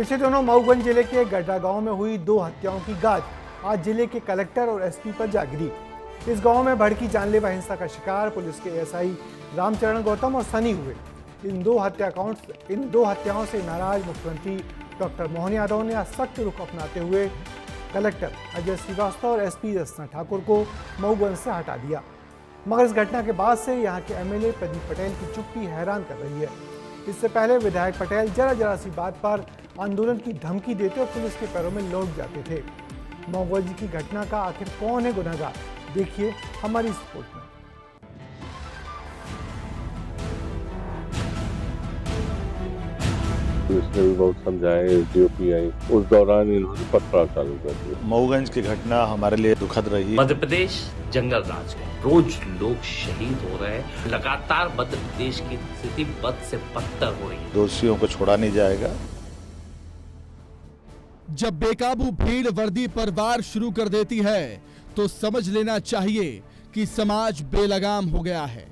पिछले दिनों मऊगंज जिले के गड्ढा गांव में हुई 2 हत्याओं की गाज आज जिले के कलेक्टर और एसपी पर जा गिरी। इस गांव में भड़की जानलेवा हिंसा का शिकार पुलिस के एसआई रामचरण गौतम और सनी हुए। इन दो हत्याओं से नाराज मुख्यमंत्री डॉक्टर मोहन यादव ने सख्त रुख अपनाते हुए कलेक्टर अजय श्रीवास्तव और एसपी रसना ठाकुर को मऊगंज से हटा दिया। मगर इस घटना के बाद से यहाँ के एमएलए प्रदीप पटेल की चुप्पी हैरान कर रही है। इससे पहले विधायक पटेल जरा सी बात पर आंदोलन की धमकी देते और पुलिस के पैरों में लौट जाते थे। मऊगंज की घटना का आखिर कौन है गुनहगार, देखिए हमारी इस रिपोर्ट में। इसने भी बहुत समझाया, एसडीओपी आई, उस दौरान इन्होंने पथराव चालू कर दिया। मऊगंज की घटना हमारे लिए दुखद रही। मध्य प्रदेश जंगल राज है, रोज लोग शहीद हो रहे हैं, लगातार मध्य प्रदेश की स्थिति बद से बदतर हो रही है। दोषियों को छोड़ा नहीं जाएगा। जब बेकाबू भीड़ वर्दी पर वार शुरू कर देती है तो समझ लेना चाहिए कि समाज बेलगाम हो गया है।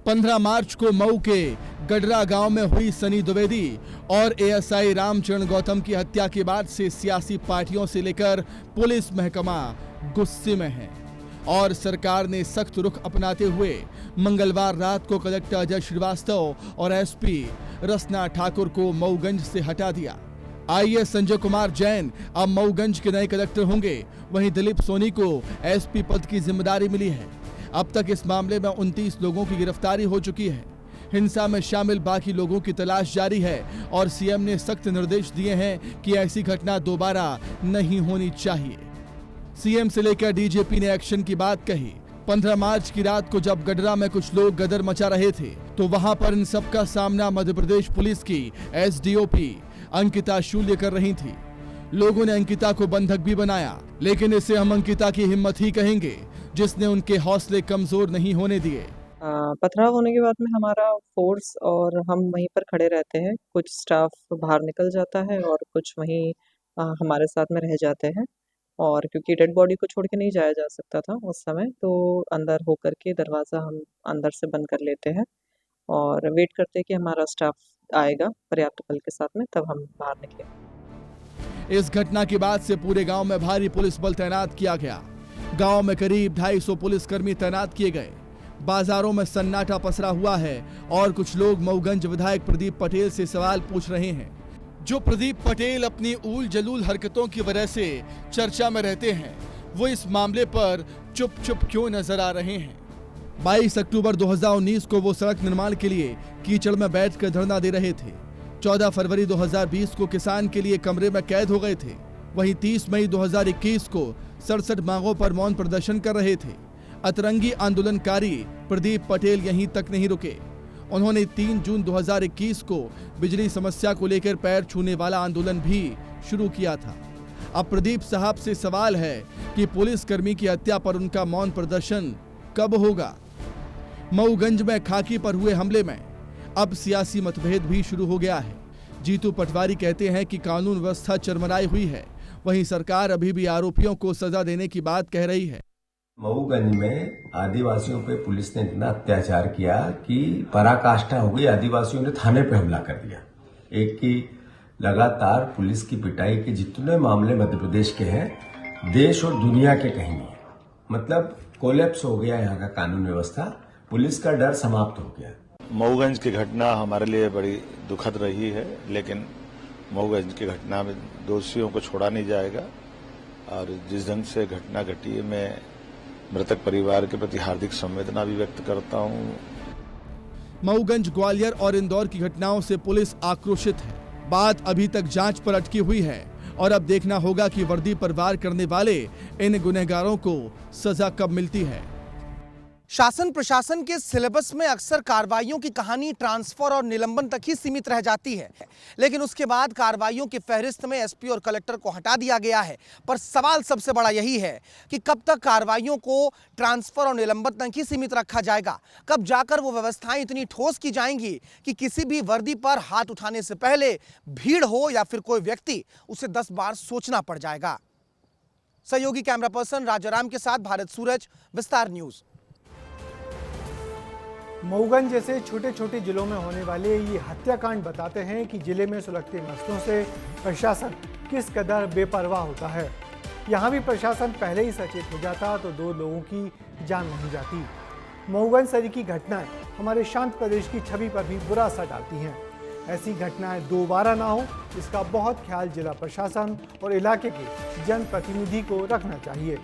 15 मार्च को मऊ के गडरा गांव में हुई सनी द्विवेदी और एएसआई रामचरण गौतम की हत्या के बाद से सियासी पार्टियों से लेकर पुलिस महकमा गुस्से में है और सरकार ने सख्त रुख अपनाते हुए मंगलवार रात को कलेक्टर अजय श्रीवास्तव और एसपी रसना ठाकुर को मऊगंज से हटा दिया। आईएएस संजय कुमार जैन अब मऊगंज के नए कलेक्टर होंगे। वहीं दिलीप सोनी को एसपी पद की जिम्मेदारी मिली है। अब तक इस मामले में 29 लोगों की गिरफ्तारी हो चुकी है। हिंसा में शामिल बाकी लोगों की तलाश जारी है और सीएम ने सख्त निर्देश दिए हैं कि ऐसी घटना दोबारा नहीं होनी चाहिए। सीएम से लेकर डीजीपी ने एक्शन की बात कही। 15 मार्च की रात को जब गडरा में कुछ लोग गदर मचा रहे थे तो वहां पर इन सबका सामना मध्य प्रदेश पुलिस की एसडीओपी अंकिता शूल्य कर रही थी। लोगों ने अंकिता को बंधक भी बनाया, लेकिन इसे हम अंकिता की हिम्मत ही कहेंगे जिसने उनके हौसले कमजोर नहीं होने दिए। पथराव होने के बाद में हमारा फोर्स और हम वहीं पर खड़े रहते हैं। कुछ स्टाफ बाहर निकल जाता है और कुछ वहीं हमारे साथ में रह जाते हैं। और क्योंकि डेड बॉडी को छोड़ के नहीं जाया जा सकता था उस समय, तो अंदर होकर के दरवाज़ा हम अंदर से बंद कर लेते हैं और वेट करते हैं कि हमारा स्टाफ आएगा पर्याप्त बल के साथ में, तब हम बाहर निकले। इस घटना के बाद से पूरे गांव में भारी पुलिस बल तैनात किया गया। गांव में करीब 250 पुलिसकर्मी तैनात किए गए। बाजारों में सन्नाटा पसरा हुआ है और कुछ लोग मऊगंज विधायक प्रदीप पटेल से सवाल पूछ रहे हैं। जो प्रदीप पटेल अपनी ऊल जलूल हरकतों की वजह से चर्चा में रहते हैं, वो इस मामले पर चुप क्यों नजर आ रहे हैं? 22 अक्टूबर 2019 को वो सड़क निर्माण के लिए कीचड़ में बैठकर धरना दे रहे थे। 14 फरवरी 2020 को किसान के लिए कमरे में कैद हो गए थे। वहीं 30 मई 2021 को 67 मांगों पर मौन प्रदर्शन कर रहे थे। अतरंगी आंदोलनकारी प्रदीप पटेल यहीं तक नहीं रुके। उन्होंने 3 जून 2021 को बिजली समस्या को लेकर पैर छूने वाला आंदोलन भी शुरू किया था। अब प्रदीप साहब से सवाल है कि पुलिसकर्मी की हत्या पर उनका मौन प्रदर्शन कब होगा? मऊगंज में खाकी पर हुए हमले में अब सियासी मतभेद भी शुरू हो गया है। जीतू पटवारी कहते हैं कि कानून व्यवस्था चरमराई हुई है, वहीं सरकार अभी भी आरोपियों को सजा देने की बात कह रही है। मऊगंज में आदिवासियों पे पुलिस ने इतना अत्याचार किया कि पराकाष्ठा हो गई। आदिवासियों ने थाने पे हमला कर दिया। एक की लगातार पुलिस की पिटाई के जितने मामले मध्य प्रदेश के हैं, देश और दुनिया के कहीं नहीं। मतलब कोलैप्स हो गया यहाँ का कानून व्यवस्था, पुलिस का डर समाप्त हो गया। मऊगंज की घटना हमारे लिए बड़ी दुखद रही है, लेकिन मऊगंज की घटना में दोषियों को छोड़ा नहीं जाएगा और जिस ढंग से घटना घटी है, मैं मृतक परिवार के प्रति हार्दिक संवेदना भी व्यक्त करता हूं। मऊगंज, ग्वालियर और इंदौर की घटनाओं से पुलिस आक्रोशित है। बात अभी तक जांच पर अटकी हुई है और अब देखना होगा कि वर्दी पर वार करने वाले इन गुनहगारों को सजा कब मिलती है। शासन प्रशासन के सिलेबस में अक्सर कार्रवाइयों की कहानी ट्रांसफर और निलंबन तक ही सीमित रह जाती है, लेकिन उसके बाद कार्रवाइयों की फहरिस्त में एसपी और कलेक्टर को हटा दिया गया है। पर सवाल सबसे बड़ा यही है कि कब तक कार्रवाइयों को ट्रांसफर और निलंबन तक ही सीमित रखा जाएगा? कब जाकर वो व्यवस्थाएं इतनी ठोस की जाएंगी कि किसी भी वर्दी पर हाथ उठाने से पहले भीड़ हो या फिर कोई व्यक्ति, उसे 10 बार सोचना पड़ जाएगा। सहयोगी कैमरा पर्सन राजाराम के साथ भारत सूरज, विस्तार न्यूज। मऊगंज जैसे छोटे छोटे जिलों में होने वाले ये हत्याकांड बताते हैं कि जिले में सुलगते मसलों से प्रशासन किस कदर बेपरवाह होता है। यहाँ भी प्रशासन पहले ही सचेत हो जाता तो 2 लोगों की जान नहीं जाती। मऊगंज सरी की घटनाएं हमारे शांत प्रदेश की छवि पर भी बुरा असर डालती हैं। ऐसी घटनाएं दोबारा ना हो, इसका बहुत ख्याल जिला प्रशासन और इलाके के जनप्रतिनिधि को रखना चाहिए।